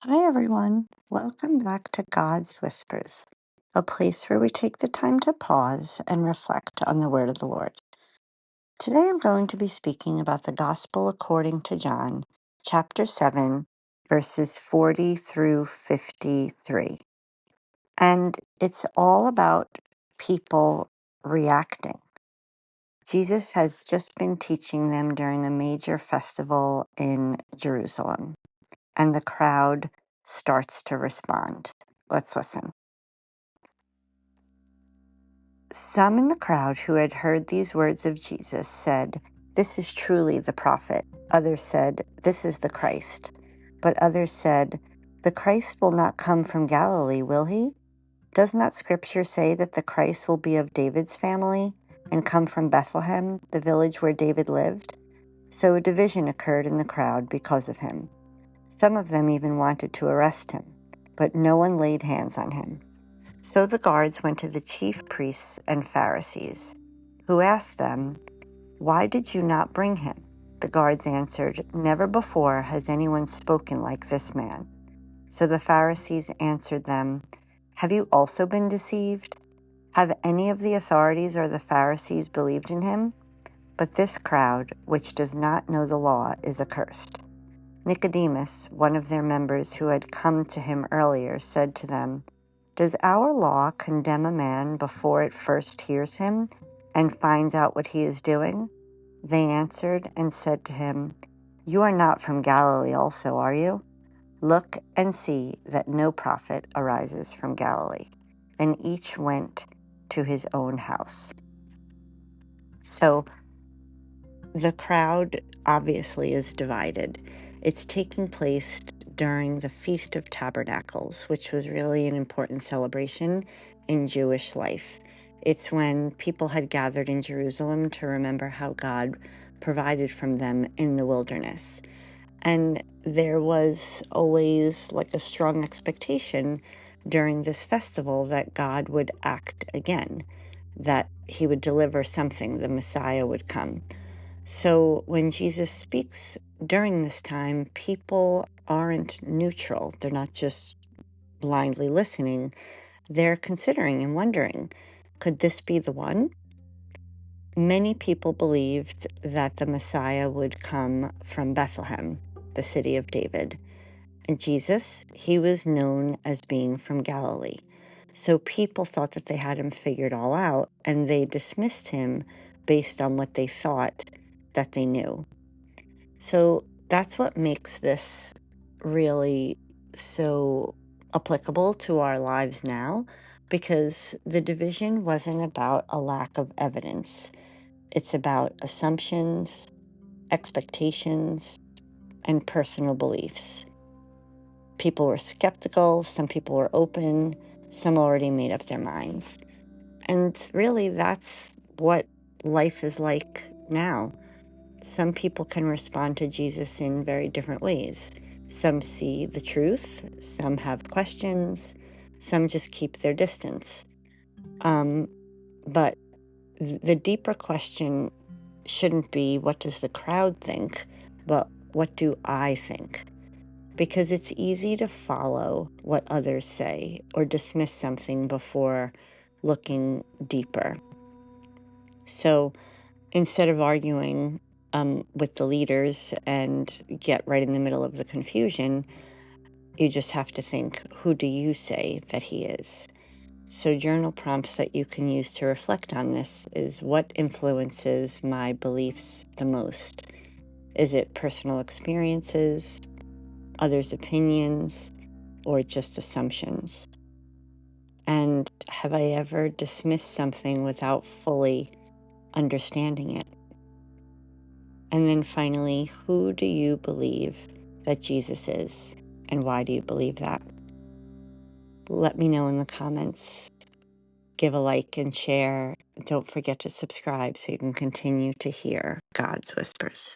Hi, everyone. Welcome back to God's Whispers, a place where we take the time to pause and reflect on the Word of the Lord. Today I'm going to be speaking about the Gospel according to John, chapter 7, verses 40 through 53. And it's all about people reacting. Jesus has just been teaching them during a major festival in Jerusalem, and the crowd starts to respond. Let's listen. Some in the crowd who had heard these words of Jesus said, "This is truly the prophet." Others said, "This is the Christ." But others said, "The Christ will not come from Galilee, will he? Does not Scripture say that the Christ will be of David's family and come from Bethlehem, the village where David lived?" So a division occurred in the crowd because of him. Some of them even wanted to arrest him, but no one laid hands on him. So the guards went to the chief priests and Pharisees, who asked them, "Why did you not bring him?" The guards answered, "Never before has anyone spoken like this man." So the Pharisees answered them, "Have you also been deceived? Have any of the authorities or the Pharisees believed in him? But this crowd, which does not know the law, is accursed." Nicodemus, one of their members who had come to him earlier, said to them, "Does our law condemn a man before it first hears him and finds out what he is doing?" They answered and said to him, "You are not from Galilee also, are you? Look and see that no prophet arises from Galilee." Then each went to his own house. So the crowd obviously is divided. It's taking place during the Feast of Tabernacles, which was really an important celebration in Jewish life. It's when people had gathered in Jerusalem to remember how God provided from them in the wilderness. And there was always like a strong expectation during this festival that God would act again, that he would deliver something, the Messiah would come. So when Jesus speaks during this time, people aren't neutral. They're not just blindly listening. They're considering and wondering, could this be the one? Many people believed that the Messiah would come from Bethlehem, the city of David. And Jesus, he was known as being from Galilee. So people thought that they had him figured all out, and they dismissed him based on what they thought that they knew. So that's what makes this really so applicable to our lives now, because the division wasn't about a lack of evidence. It's about assumptions, expectations, and personal beliefs. People were skeptical, some people were open, some already made up their minds. And really, that's what life is like now. Some people can respond to Jesus in very different ways. Some see the truth, some have questions, some just keep their distance. But the deeper question shouldn't be, what does the crowd think, but what do I think? Because it's easy to follow what others say or dismiss something before looking deeper. So instead of arguing with the leaders and get right in the middle of the confusion, you just have to think, who do you say that he is? So journal prompts that you can use to reflect on this is, what influences my beliefs the most? Is it personal experiences, others' opinions, or just assumptions? And have I ever dismissed something without fully understanding it? And then finally, who do you believe that Jesus is? And why do you believe that? Let me know in the comments. Give a like and share. Don't forget to subscribe so you can continue to hear God's whispers.